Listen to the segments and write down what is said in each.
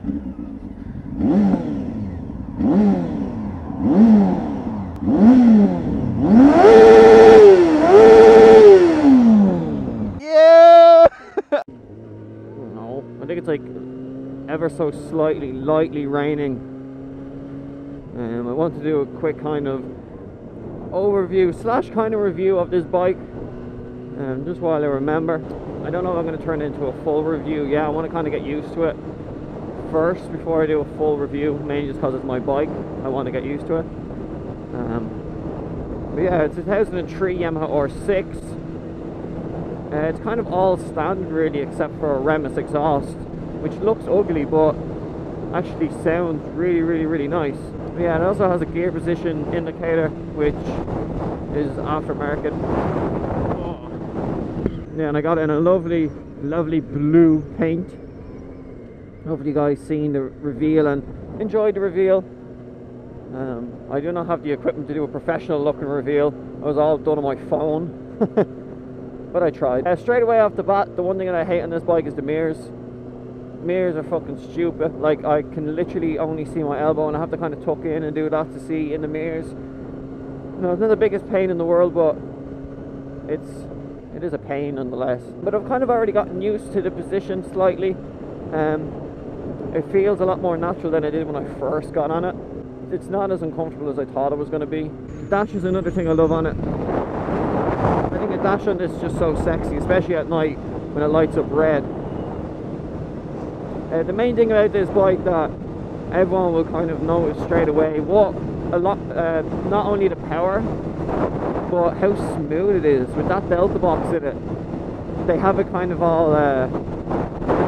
Yeah! No, I think it's like ever so slightly, lightly raining. I want to do a quick kind of overview slash kind of review of this bike, just while I remember. I don't know if I'm going to turn it into a full review. Yeah, I want to kind of get used to it first before I do a full review, mainly just because it's my bike. I want to get used to it. But yeah, it's a 2003 Yamaha R6. It's kind of all standard really, except for a Remus exhaust, which looks ugly but actually sounds really, really, really nice. But yeah, it also has a gear position indicator, which is aftermarket. Yeah, and I got it in a lovely, lovely blue paint. Hopefully you guys seen the reveal and enjoyed the reveal. I do not have the equipment to do a professional looking reveal. It was all done on my phone. But I tried. Straight away off the bat, the one thing that I hate on this bike is the mirrors. Mirrors are fucking stupid. Like, I can literally only see my elbow and I have to kind of tuck in and do that to see in the mirrors. No, it's not the biggest pain in the world, but it is a pain nonetheless. But I've kind of already gotten used to the position slightly. It feels a lot more natural than it did when I first got on it. It's not as uncomfortable as I thought it was going to be. Dash is another thing I love on it. I think a dash on this is just so sexy, especially at night when it lights up red. The main thing about this bike that everyone will kind of notice straight away, not only the power, but how smooth it is. With that delta box in it, they have it kind of all, the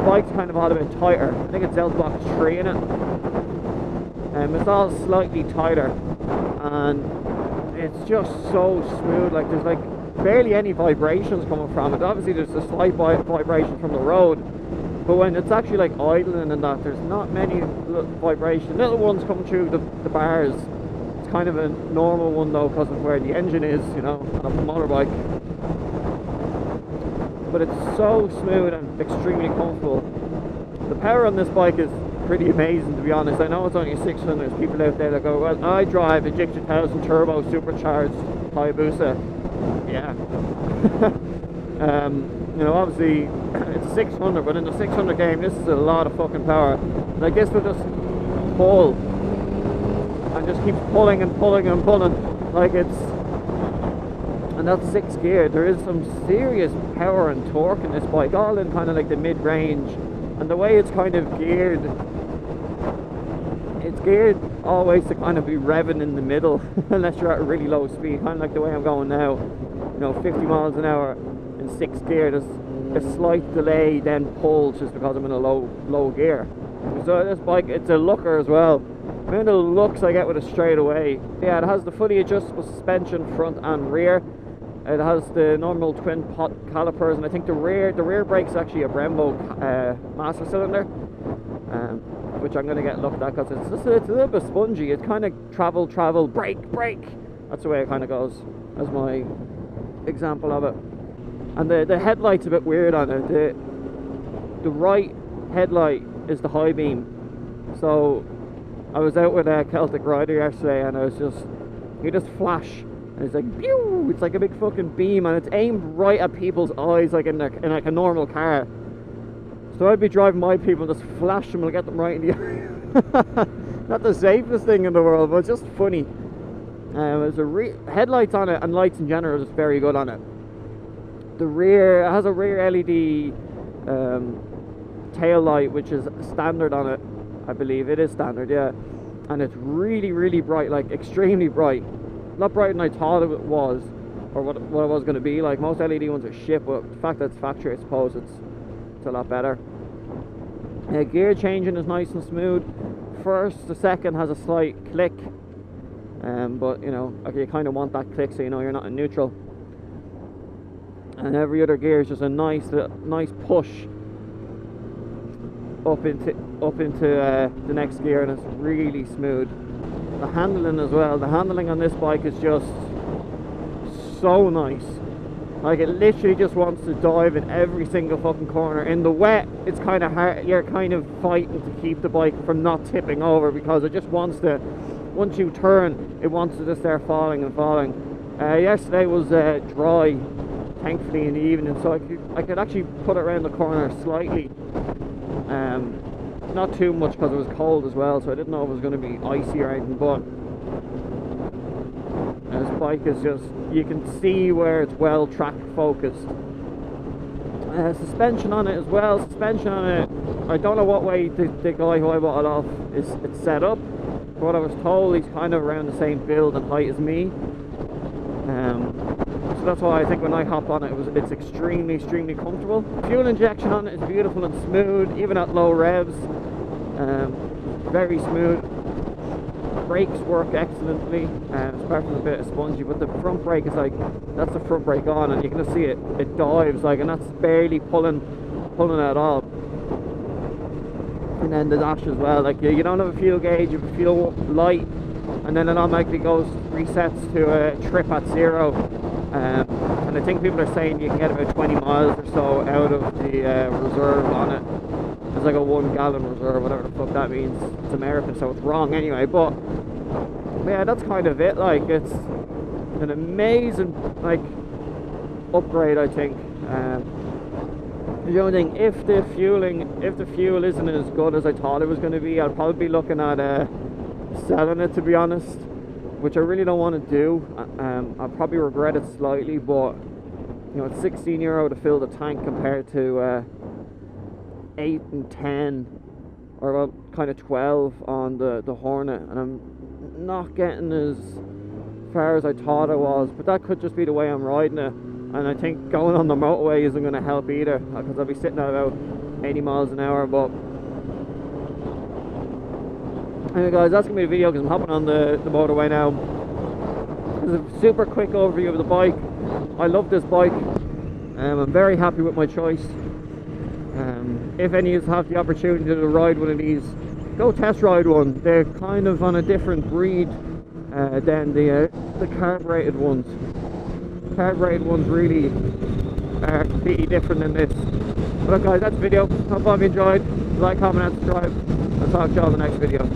bike's kind of all a bit tighter. I think it's delta box 3 in it. It's all slightly tighter, and it's just so smooth. Like, there's like barely any vibrations coming from it. Obviously there's a slight vibration from the road, but when it's actually like idling and that, there's not many vibrations. Little ones come through the bars. It's kind of a normal one though, because of where the engine is, you know, on a motorbike. But it's so smooth and extremely comfortable. The power on this bike is pretty amazing, to be honest. I know it's only a 600. There's people out there that go, well, I drive a Jig 2000 turbo supercharged Hayabusa. Yeah. You know, obviously it's a 600, but in the 600 game, this is a lot of fucking power. Like, this will just pull and just keeps pulling and pulling and pulling. Like, and that's 6 gear. There is some serious power and torque in this bike, all in kind of like the mid-range. And the way it's kind of geared, it's geared always to kind of be revving in the middle, unless you're at a really low speed, kind of like the way I'm going now. You know, 50 miles an hour in 6 gear, there's a slight delay, then pulls just because I'm in a low gear. So this bike, it's a looker as well. The amount of looks I get with it straight away. Yeah, it has the fully adjustable suspension front and rear. It has the normal twin pot calipers, and I think the rear brake's actually a Brembo master cylinder, which I'm going to get looked at because it's a little bit spongy. It's kind of travel, brake. That's the way it kind of goes, as my example of it. And the headlight's a bit weird on it. The right headlight is the high beam. So I was out with a Celtic Rider yesterday, and he just flash. And it's like, pew! It's like a big fucking beam, and it's aimed right at people's eyes, like in like a normal car. So I'd be driving my people and just flash them and get them right in the eye. Not the safest thing in the world, but it's just funny. There's headlights on it, and lights in general are just very good on it. The rear, it has a rear LED tail light, which is standard on it. I believe it is standard, yeah. And it's really, really bright, like extremely bright. Not brighter than I thought it was, or what it was going to be. Like, most LED ones are shit, but the fact that it's factory, I suppose it's a lot better. Gear changing is nice and smooth. First, the second has a slight click, but you know, okay, you kind of want that click so you know you're not in neutral. And every other gear is just a nice push up into the next gear, and it's really smooth. The handling as well. The handling on this bike is just so nice. Like, it literally just wants to dive in every single fucking corner. In the wet, it's kind of hard. You're kind of fighting to keep the bike from not tipping over, because it just wants to, once you turn, it wants to just start falling and falling. Yesterday was dry, thankfully, in the evening, so I could actually put it around the corner slightly. Not too much, because it was cold as well, so I didn't know if it was going to be icy or anything. But this bike is just, you can see where it's well track focused. Suspension on it as well. Suspension on it, I don't know what way the guy who I bought it off it's set up. But what I was told, he's kind of around the same build and height as me. So that's why I think when I hop on it, it's extremely comfortable. Fuel injection on it is beautiful and smooth, even at low revs. Very smooth. Brakes work excellently, apart from a bit of spongy, but the front brake is like, that's the front brake on, and you can just see it dives, like, and that's barely pulling at all. And then the dash as well, like, you don't have a fuel gauge, you have a fuel light, and then it automatically resets to a trip at 0. And I think people are saying you can get about 20 miles or so out of the reserve on it. It's like a 1 gallon reserve, whatever the fuck that means. It's American, so it's wrong anyway. But yeah, that's kind of it. Like, it's an amazing, like, upgrade, I think. The only thing, if the fuel isn't as good as I thought it was going to be, I'll probably be looking at selling it, to be honest, which I really don't want to do. I'll probably regret it slightly, but you know, it's €16 to fill the tank compared to 8 and 10, or well, kind of 12 on the Hornet, and I'm not getting as far as I thought I was. But that could just be the way I'm riding it, and I think going on the motorway isn't going to help either, because I'll be sitting at about 80 miles an hour. But anyway guys, that's going to be the video, because I'm hopping on the motorway now. This is a super quick overview of the bike. I love this bike. I'm very happy with my choice. If any of you have the opportunity to ride one of these, go test ride one. They're kind of on a different breed than the carbureted ones. Carbureted ones really are completely different than this. But look guys, that's the video. Hope you enjoyed. Like, comment and subscribe. I'll talk to you all in the next video.